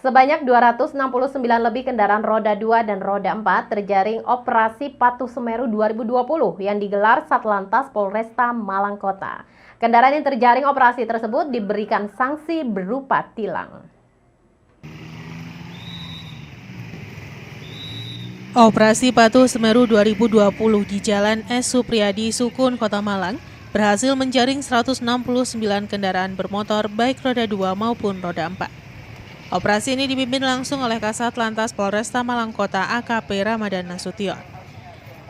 Sebanyak 269 lebih kendaraan roda 2 dan roda 4 terjaring Operasi Patuh Semeru 2020 yang digelar Satlantas Polresta Malang Kota. Kendaraan yang terjaring operasi tersebut diberikan sanksi berupa tilang. Operasi Patuh Semeru 2020 di Jalan S. Supriyadi, Sukun, Kota Malang berhasil menjaring 169 kendaraan bermotor baik roda 2 maupun roda 4. Operasi ini dipimpin langsung oleh Kasat Lantas Polresta Malang Kota AKP Ramadan Nasution.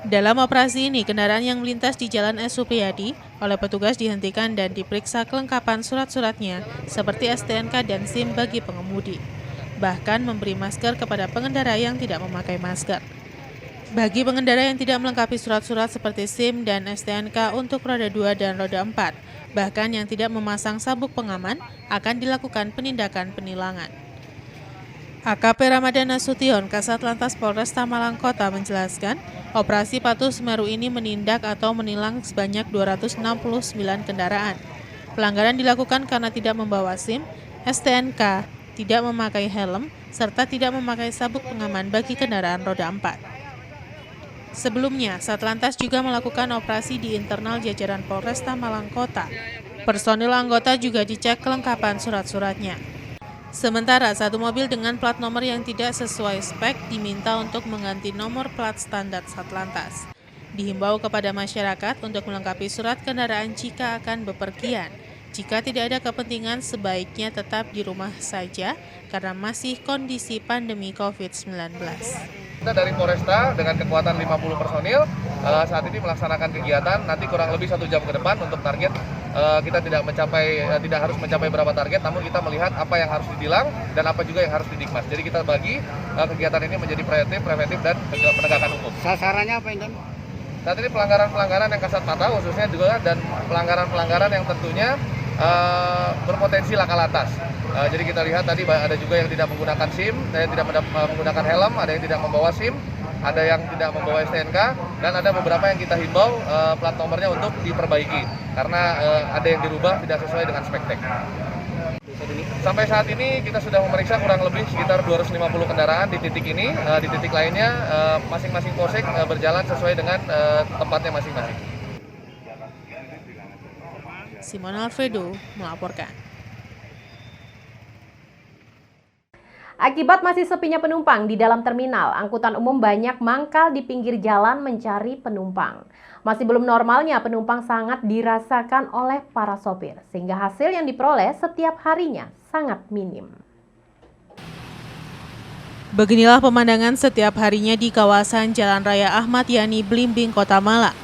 Dalam operasi ini, kendaraan yang melintas di Jalan S. Supriyadi oleh petugas dihentikan dan diperiksa kelengkapan surat-suratnya seperti STNK dan SIM bagi pengemudi. Bahkan memberi masker kepada pengendara yang tidak memakai masker. Bagi pengendara yang tidak melengkapi surat-surat seperti SIM dan STNK untuk roda 2 dan roda 4, bahkan yang tidak memasang sabuk pengaman, akan dilakukan penindakan penilangan. AKP Ramadan Nasution, Kasat Lantas Polresta Malang Kota menjelaskan, operasi Patuh Semeru ini menindak atau menilang sebanyak 269 kendaraan. Pelanggaran dilakukan karena tidak membawa SIM, STNK, tidak memakai helm, serta tidak memakai sabuk pengaman bagi kendaraan roda 4. Sebelumnya, Satlantas juga melakukan operasi di internal jajaran Polresta Malang Kota. Personil anggota juga dicek kelengkapan surat-suratnya. Sementara satu mobil dengan plat nomor yang tidak sesuai spek diminta untuk mengganti nomor plat standar Satlantas. Dihimbau kepada masyarakat untuk melengkapi surat kendaraan jika akan bepergian. Jika tidak ada kepentingan, sebaiknya tetap di rumah saja karena masih kondisi pandemi COVID-19. Kita dari Polresta dengan kekuatan 50 personil saat ini melaksanakan kegiatan, nanti kurang lebih 1 jam ke depan untuk target. Kita tidak harus mencapai berapa target, namun kita melihat apa yang harus ditilang dan apa juga yang harus didikmas. Jadi kita bagi kegiatan ini menjadi preventif dan penegakan hukum. Sasarannya apa ini? Saat ini pelanggaran-pelanggaran yang kasat mata khususnya juga dan pelanggaran-pelanggaran yang tentunya berpotensi laka lantas. Jadi kita lihat tadi ada juga yang tidak menggunakan SIM, ada yang tidak menggunakan helm, ada yang tidak membawa SIM, ada yang tidak membawa STNK, dan ada beberapa yang kita himbau plat nomornya untuk diperbaiki karena ada yang dirubah tidak sesuai dengan spektek. Sampai saat ini kita sudah memeriksa kurang lebih sekitar 250 kendaraan di titik ini. Di titik lainnya masing-masing polsek berjalan sesuai dengan tempatnya masing-masing. Simon Alfredo melaporkan. Akibat masih sepinya penumpang di dalam terminal, angkutan umum banyak mangkal di pinggir jalan mencari penumpang. Masih belum normalnya penumpang sangat dirasakan oleh para sopir, sehingga hasil yang diperoleh setiap harinya sangat minim. Beginilah pemandangan setiap harinya di kawasan Jalan Raya Ahmad Yani, Blimbing, Kota Malang.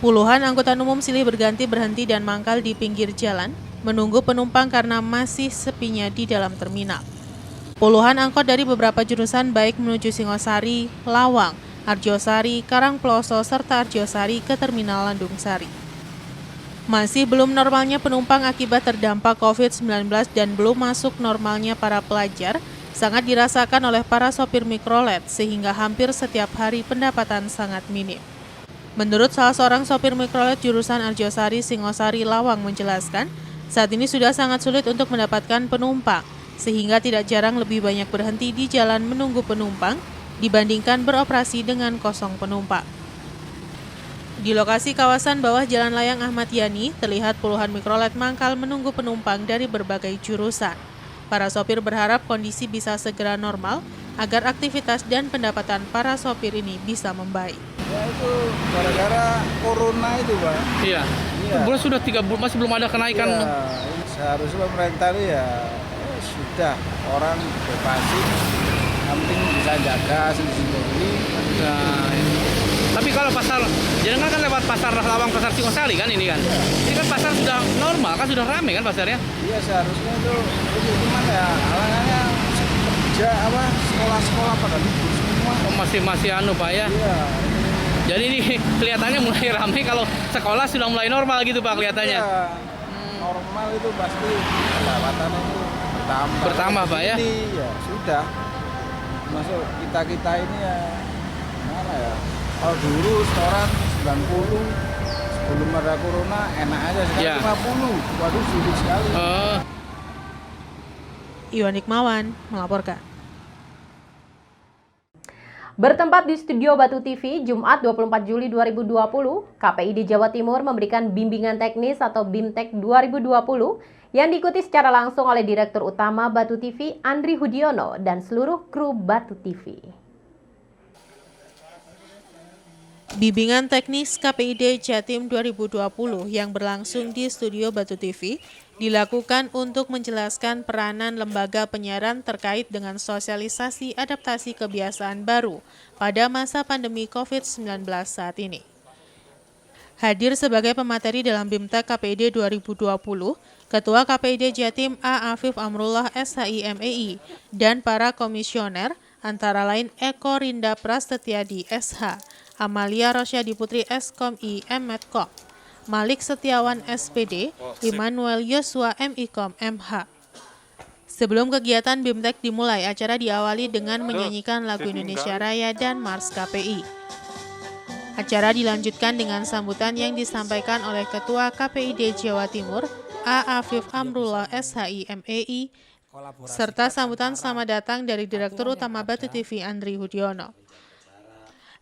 Puluhan angkutan umum silih berganti berhenti dan mangkal di pinggir jalan, menunggu penumpang karena masih sepinya di dalam terminal. Puluhan angkot dari beberapa jurusan baik menuju Singosari, Lawang, Arjosari, Karangploso, serta Arjosari ke Terminal Landung Sari. Masih belum normalnya penumpang akibat terdampak COVID-19 dan belum masuk normalnya para pelajar sangat dirasakan oleh para sopir mikrolet sehingga hampir setiap hari pendapatan sangat minim. Menurut salah seorang sopir mikrolet jurusan Arjosari, Singosari, Lawang menjelaskan, saat ini sudah sangat sulit untuk mendapatkan penumpang, sehingga tidak jarang lebih banyak berhenti di jalan menunggu penumpang dibandingkan beroperasi dengan kosong penumpang. Di lokasi kawasan bawah Jalan Layang Ahmad Yani, terlihat puluhan mikrolet mangkal menunggu penumpang dari berbagai jurusan. Para sopir berharap kondisi bisa segera normal agar aktivitas dan pendapatan para sopir ini bisa membaik. Ya itu gara-gara corona itu, Pak. Iya. Bulan sudah 3 bulan masih belum ada kenaikan. Ya, seharusnya pemerintah itu ya sudah orang bebasi, yang penting bisa jaga sendiri. Nah, tapi kalau pasar, jangan kan lewat pasar Lawang, pasar Singosari kan ini kan. Ya. Ini kan pasar sudah normal kan, sudah ramai kan pasarnya. Iya seharusnya itu cuman ya halangannya kerja sekolah-sekolah pada libur semua. Oh, masih anu Pak ya. Iya. Jadi ini kelihatannya mulai ramai kalau sekolah sudah mulai normal gitu Pak kelihatannya. Iya. Normal itu pasti pendapatan itu bertambah Pak ya. Ini ya sudah. Masuk kita ini ya mana ya? Kalau dulu setoran 90 sebelum ada corona enak aja sekarang Ya. 50. Waduh sulit sekali. Iwan Hikmawan melaporkan. Bertempat di Studio Batu TV, Jumat 24 Juli 2020, KPID Jawa Timur memberikan bimbingan teknis atau BIMTEK 2020 yang diikuti secara langsung oleh Direktur Utama Batu TV, Andri Hudiono, dan seluruh kru Batu TV. Bimbingan teknis KPID Jatim 2020 yang berlangsung di Studio Batu TV dilakukan untuk menjelaskan peranan lembaga penyiaran terkait dengan sosialisasi adaptasi kebiasaan baru pada masa pandemi COVID-19 saat ini. Hadir sebagai pemateri dalam BIMTEK KPID 2020, Ketua KPID Jatim A. Afif Amrullah SHI MEI dan para komisioner antara lain Eko Rinda Prasetyadi SH, Amalia Rosyadi Putri SKOMI M.Medcom, Malik Setiawan SPD, Immanuel Yosua MIKOM MH. Sebelum kegiatan BIMTEK dimulai, acara diawali dengan menyanyikan lagu Indonesia Raya dan Mars KPI. Acara dilanjutkan dengan sambutan yang disampaikan oleh Ketua KPID Jawa Timur, A. Afif Amrullah SHI MEI, serta sambutan selamat datang dari Direktur Utama Batu TV Andri Hudiono.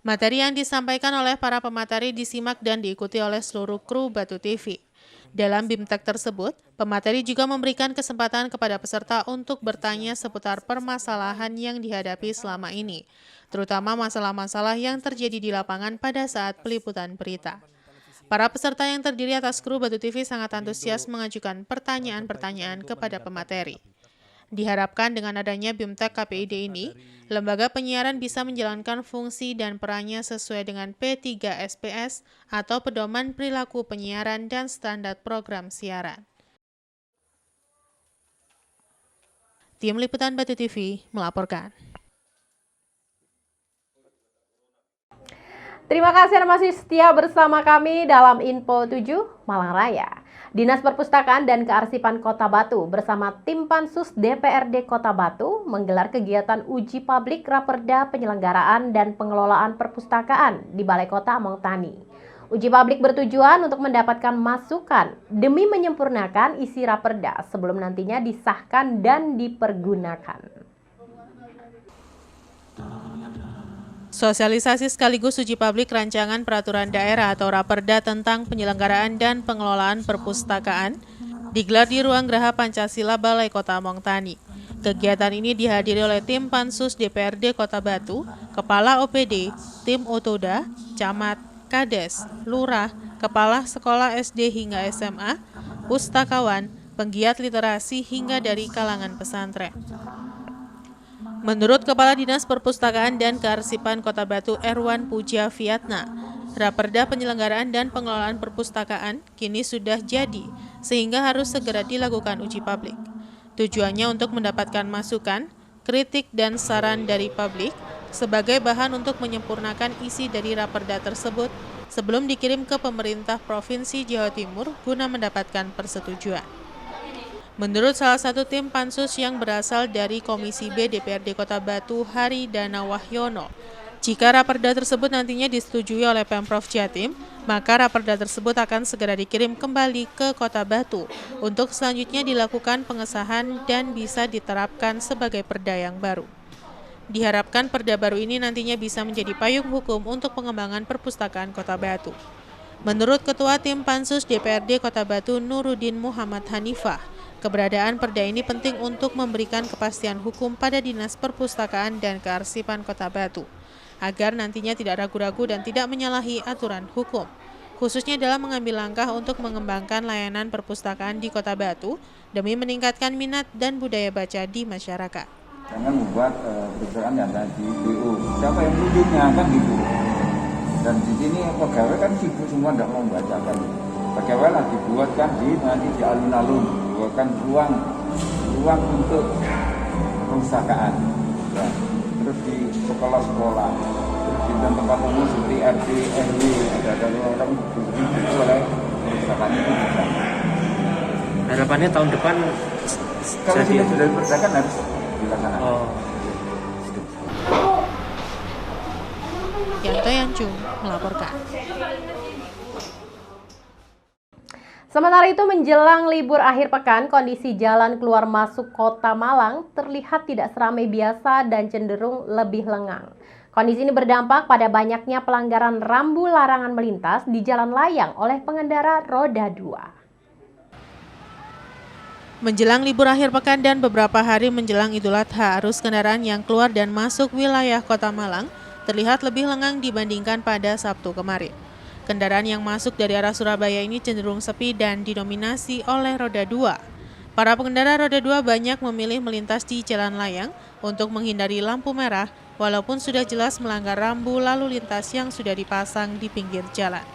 Materi yang disampaikan oleh para pemateri disimak dan diikuti oleh seluruh kru Batu TV. Dalam BIMTEK tersebut, pemateri juga memberikan kesempatan kepada peserta untuk bertanya seputar permasalahan yang dihadapi selama ini, terutama masalah-masalah yang terjadi di lapangan pada saat peliputan berita. Para peserta yang terdiri atas kru Batu TV sangat antusias mengajukan pertanyaan-pertanyaan kepada pemateri. Diharapkan dengan adanya BIMTEK KPID ini, lembaga penyiaran bisa menjalankan fungsi dan perannya sesuai dengan P3SPS atau Pedoman Perilaku Penyiaran dan Standar Program Siaran. Tim Liputan Batu TV melaporkan. Terima kasih Anda masih setia bersama kami dalam Info 7 Malang Raya. Dinas Perpustakaan dan Kearsipan Kota Batu bersama tim Pansus DPRD Kota Batu menggelar kegiatan uji publik Raperda Penyelenggaraan dan Pengelolaan Perpustakaan di Balai Kota Among Tani. Uji publik bertujuan untuk mendapatkan masukan demi menyempurnakan isi Raperda sebelum nantinya disahkan dan dipergunakan. Sosialisasi sekaligus uji publik rancangan peraturan daerah atau Raperda tentang penyelenggaraan dan pengelolaan perpustakaan digelar di Ruang Geraha Pancasila Balai Kota Among Tani. Kegiatan ini dihadiri oleh tim Pansus DPRD Kota Batu, Kepala OPD, tim Otoda, Camat, Kades, Lurah, Kepala Sekolah SD hingga SMA, pustakawan, penggiat literasi hingga dari kalangan pesantren. Menurut Kepala Dinas Perpustakaan dan Kearsipan Kota Batu Erwan Puja Viatna, Raperda Penyelenggaraan dan Pengelolaan Perpustakaan kini sudah jadi sehingga harus segera dilakukan uji publik. Tujuannya untuk mendapatkan masukan, kritik dan saran dari publik sebagai bahan untuk menyempurnakan isi dari Raperda tersebut sebelum dikirim ke pemerintah Provinsi Jawa Timur guna mendapatkan persetujuan. Menurut salah satu tim Pansus yang berasal dari Komisi B DPRD Kota Batu, Hari Dana Wahyono, jika Raperda tersebut nantinya disetujui oleh Pemprov Jatim, maka Raperda tersebut akan segera dikirim kembali ke Kota Batu untuk selanjutnya dilakukan pengesahan dan bisa diterapkan sebagai perda yang baru. Diharapkan perda baru ini nantinya bisa menjadi payung hukum untuk pengembangan perpustakaan Kota Batu. Menurut Ketua Tim Pansus DPRD Kota Batu Nuruddin Muhammad Hanifah, keberadaan perda ini penting untuk memberikan kepastian hukum pada Dinas Perpustakaan dan Kearsipan Kota Batu, agar nantinya tidak ragu-ragu dan tidak menyalahi aturan hukum, khususnya dalam mengambil langkah untuk mengembangkan layanan perpustakaan di Kota Batu demi meningkatkan minat dan budaya baca di masyarakat. Jangan membuat perpustakaan yang tadi BU, siapa yang punya kan gitu. Dan di sini pegawai kan sibuk semua tidak mau membacakan. Pegawai lah dibuat kan nanti di alun-alun, buatkan ruang untuk perpustakaan, ya. Terus di sekolah-sekolah, terus di tempat umum seperti RT, RW, ada orang itu oleh perpustakaan itu bisa. Harapannya tahun depan kalau sudah dipersiapkan harus dilaksanakan. Yanto Yanjung melaporkan. Sementara itu menjelang libur akhir pekan, kondisi jalan keluar masuk Kota Malang terlihat tidak seramai biasa dan cenderung lebih lengang. Kondisi ini berdampak pada banyaknya pelanggaran rambu larangan melintas di jalan layang oleh pengendara roda 2. Menjelang libur akhir pekan dan beberapa hari menjelang Idul Adha, arus kendaraan yang keluar dan masuk wilayah Kota Malang terlihat lebih lengang dibandingkan pada Sabtu kemarin. Kendaraan yang masuk dari arah Surabaya ini cenderung sepi dan didominasi oleh roda 2. Para pengendara roda 2 banyak memilih melintas di jalan layang untuk menghindari lampu merah, walaupun sudah jelas melanggar rambu lalu lintas yang sudah dipasang di pinggir jalan.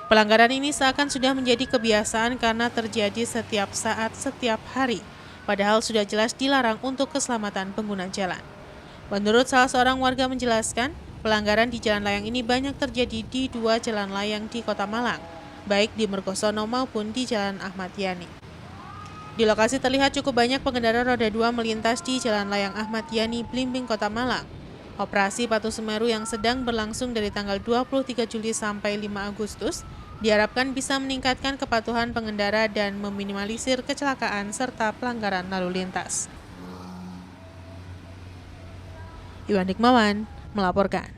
Pelanggaran ini seakan sudah menjadi kebiasaan karena terjadi setiap saat, setiap hari, padahal sudah jelas dilarang untuk keselamatan pengguna jalan. Menurut salah seorang warga menjelaskan, pelanggaran di jalan layang ini banyak terjadi di 2 jalan layang di Kota Malang, baik di Mergosono maupun di Jalan Ahmad Yani. Di lokasi terlihat cukup banyak pengendara roda 2 melintas di Jalan Layang Ahmad Yani, Blimbing, Kota Malang. Operasi Patuh Semeru yang sedang berlangsung dari tanggal 23 Juli sampai 5 Agustus diharapkan bisa meningkatkan kepatuhan pengendara dan meminimalisir kecelakaan serta pelanggaran lalu lintas. Iwan Hikmawan melaporkan.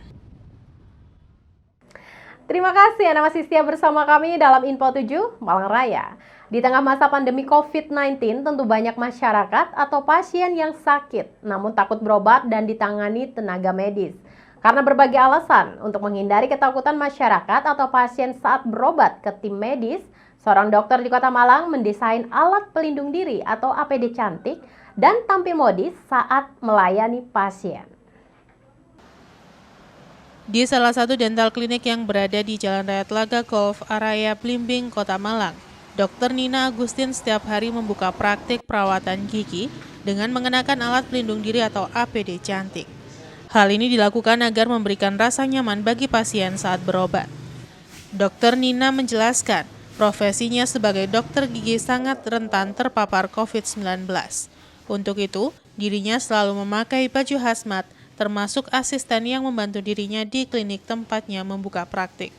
Terima kasih Anda masih setia bersama kami dalam Info 7 Malang Raya. Di tengah masa pandemi COVID-19, tentu banyak masyarakat atau pasien yang sakit, namun takut berobat dan ditangani tenaga medis. Karena berbagai alasan, untuk menghindari ketakutan masyarakat atau pasien saat berobat ke tim medis, seorang dokter di Kota Malang mendesain alat pelindung diri atau APD cantik dan tampil modis saat melayani pasien. Di salah satu dental klinik yang berada di Jalan Raya Telaga Golf Araya Blimbing, Kota Malang, Dr. Nina Agustin setiap hari membuka praktik perawatan gigi dengan mengenakan alat pelindung diri atau APD cantik. Hal ini dilakukan agar memberikan rasa nyaman bagi pasien saat berobat. Dr. Nina menjelaskan, profesinya sebagai dokter gigi sangat rentan terpapar COVID-19. Untuk itu, dirinya selalu memakai baju hazmat, termasuk asisten yang membantu dirinya di klinik tempatnya membuka praktik.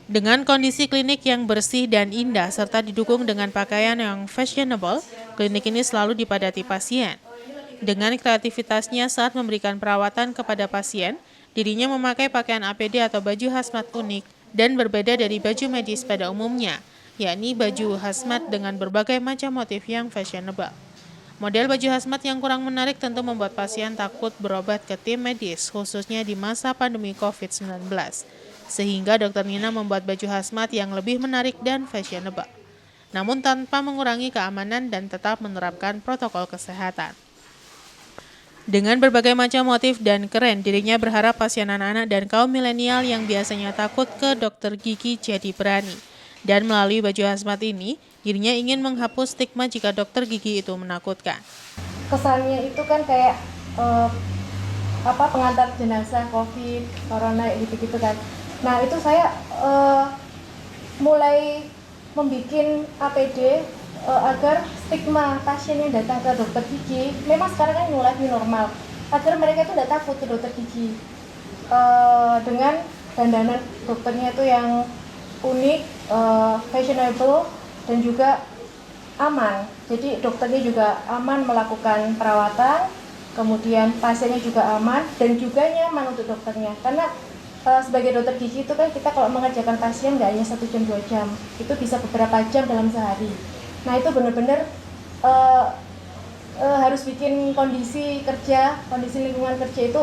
Dengan kondisi klinik yang bersih dan indah serta didukung dengan pakaian yang fashionable, klinik ini selalu dipadati pasien. Dengan kreativitasnya saat memberikan perawatan kepada pasien, dirinya memakai pakaian APD atau baju hazmat unik dan berbeda dari baju medis pada umumnya, yakni baju hazmat dengan berbagai macam motif yang fashionable. Model baju hazmat yang kurang menarik tentu membuat pasien takut berobat ke tim medis, khususnya di masa pandemi COVID-19. Sehingga Dr. Nina membuat baju hazmat yang lebih menarik dan fashionable, namun tanpa mengurangi keamanan dan tetap menerapkan protokol kesehatan. Dengan berbagai macam motif dan keren, dirinya berharap pasien anak-anak dan kaum milenial yang biasanya takut ke dokter gigi jadi berani. Dan melalui baju hazmat ini, dirinya ingin menghapus stigma jika dokter gigi itu menakutkan. Kesannya itu kan kayak pengantar jenazah COVID, corona gitu-gitu kan. Nah itu saya mulai membuat APD agar stigma pasien yang datang ke dokter gigi, memang sekarang kan mulai normal, agar mereka itu tidak takut ke dokter gigi. Dengan dandanan dokternya itu yang unik, fashionable, dan juga aman. Jadi dokternya juga aman melakukan perawatan, kemudian pasiennya juga aman dan juga nyaman untuk dokternya. Karena sebagai dokter gigi itu kan kita kalau mengerjakan pasien nggak hanya 1 jam 2 jam, itu bisa beberapa jam dalam sehari. Nah itu benar-benar harus bikin kondisi lingkungan kerja itu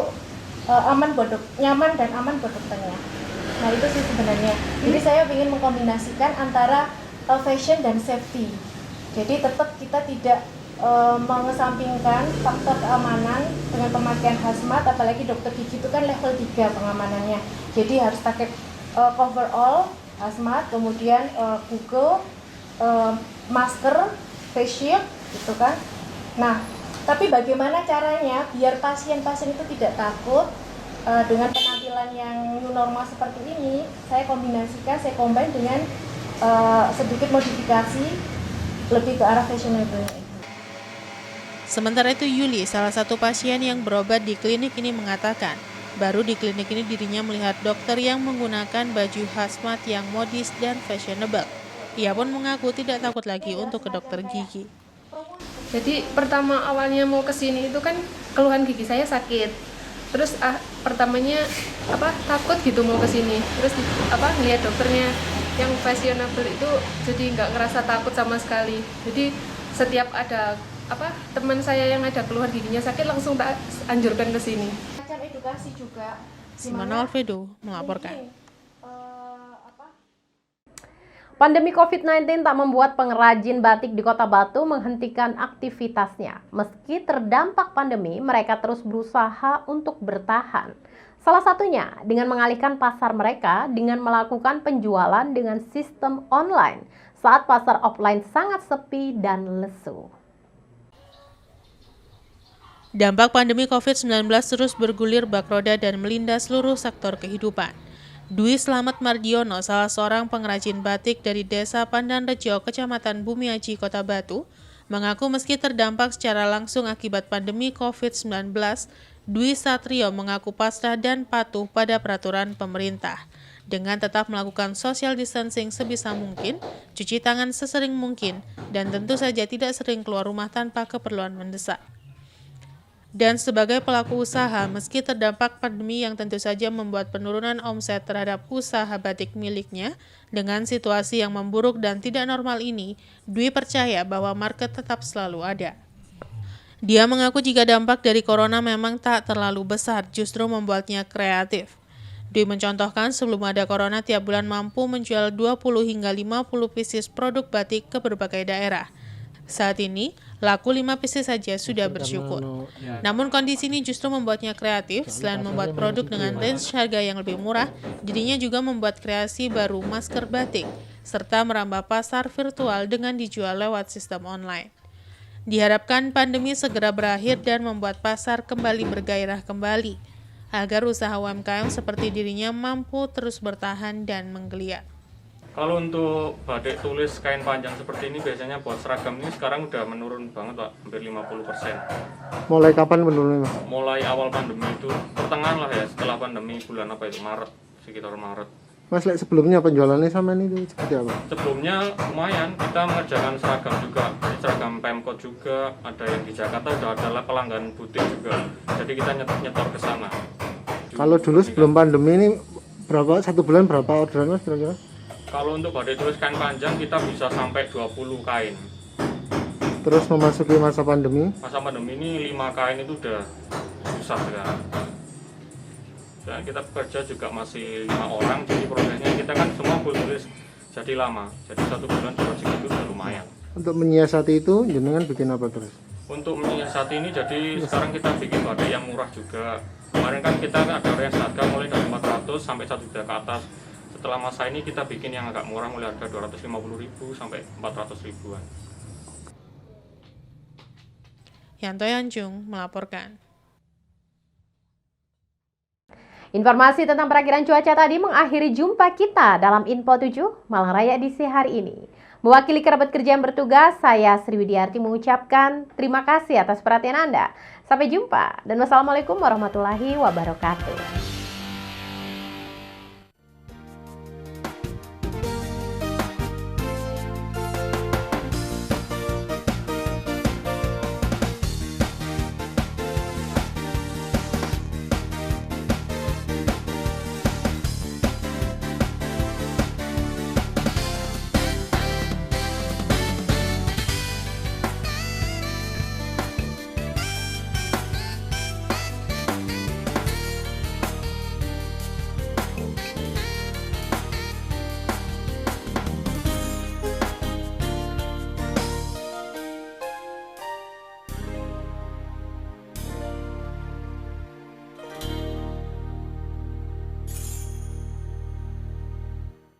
nyaman dan aman buat dokternya. Nah itu sih sebenarnya. Jadi saya ingin mengkombinasikan antara fashion dan safety. Jadi tetap kita tidak mengesampingkan faktor keamanan dengan pemakaian hazmat, apalagi dokter gigi itu kan level 3 pengamanannya. Jadi harus pakai coverall, hazmat, kemudian Google, masker, face shield, gitu kan. Nah, tapi bagaimana caranya biar pasien-pasien itu tidak takut dengan penampilan yang new normal seperti ini? Saya combine dengan sedikit modifikasi lebih ke arah fashionable. Sementara itu Yuli, salah satu pasien yang berobat di klinik ini mengatakan, baru di klinik ini dirinya melihat dokter yang menggunakan baju hazmat yang modis dan fashionable. Ia pun mengaku tidak takut lagi untuk ke dokter gigi. Jadi pertama awalnya mau ke sini itu kan keluhan gigi saya sakit. terus pertamanya takut gitu mau ke sini, terus ngeliat dokternya yang fashionable itu jadi nggak ngerasa takut sama sekali. Jadi setiap ada teman saya yang ada keluar giginya sakit langsung tak anjurkan ke sini. Macam edukasi juga. Simona Alfredo melaporkan. Pandemi COVID-19 tak membuat pengrajin batik di Kota Batu menghentikan aktivitasnya. Meski terdampak pandemi, mereka terus berusaha untuk bertahan. Salah satunya dengan mengalihkan pasar mereka dengan melakukan penjualan dengan sistem online saat pasar offline sangat sepi dan lesu. Dampak pandemi COVID-19 terus bergulir bak roda dan melindas seluruh sektor kehidupan. Dwi Slamet Mardiono, salah seorang pengrajin batik dari Desa Pandanrejo, Kecamatan Bumiaji, Kota Batu, mengaku meski terdampak secara langsung akibat pandemi COVID-19, Dwi Satrio mengaku pasrah dan patuh pada peraturan pemerintah. Dengan tetap melakukan social distancing sebisa mungkin, cuci tangan sesering mungkin, dan tentu saja tidak sering keluar rumah tanpa keperluan mendesak. Dan sebagai pelaku usaha, meski terdampak pandemi yang tentu saja membuat penurunan omset terhadap usaha batik miliknya, dengan situasi yang memburuk dan tidak normal ini, Dwi percaya bahwa market tetap selalu ada. Dia mengaku jika dampak dari corona memang tak terlalu besar, justru membuatnya kreatif. Dwi mencontohkan sebelum ada corona tiap bulan mampu menjual 20 hingga 50 pieces produk batik ke berbagai daerah. Saat ini, laku 5 pieces saja sudah bersyukur. Namun kondisi ini justru membuatnya kreatif. Selain membuat produk dengan range harga yang lebih murah, dirinya juga membuat kreasi baru masker batik, serta merambah pasar virtual dengan dijual lewat sistem online. Diharapkan pandemi segera berakhir dan membuat pasar kembali bergairah kembali, agar usaha UMKM seperti dirinya mampu terus bertahan dan menggeliat. Kalau untuk batik tulis kain panjang seperti ini biasanya buat seragam ini sekarang udah menurun banget Pak, hampir 50%. Mulai kapan menurun? Mulai awal pandemi itu, pertengahan lah ya, setelah pandemi bulan Maret, sekitar Maret. Mas, sebelumnya penjualannya sama ini seperti apa? Sebelumnya lumayan, kita mengerjakan seragam juga, seragam Pemkot juga, ada yang di Jakarta udah ada pelanggan butik juga, jadi kita nyetor ke sana. Kalau dulu sebelum pandemi ini satu bulan berapa orderan Mas kira-kira? Kalau untuk batik tulis kain panjang kita bisa sampai 20 kain. Terus memasuki masa pandemi? Masa pandemi ini 5 kain itu udah susah sekarang. Dan kita bekerja juga masih 5 orang, jadi prosesnya kita kan semua full tulis jadi lama. Jadi 1 bulan project itu udah lumayan. Untuk menyiasati itu, jenengan bikin apa terus? Untuk menyiasati ini, jadi sekarang kita bikin batik yang murah juga. Kemarin kan kita ada range harga mulai dari 400 sampai 1 juta ke atas. Setelah masa ini kita bikin yang agak murah mulai harga 250.000 sampai 400.000-an. Yanto Yanjung melaporkan. Informasi tentang perakiran cuaca tadi mengakhiri jumpa kita dalam Info 7 Malang Raya edisi hari ini. Mewakili kerabat kerja yang bertugas, saya Sri Widiarti mengucapkan terima kasih atas perhatian Anda. Sampai jumpa dan wassalamualaikum warahmatullahi wabarakatuh.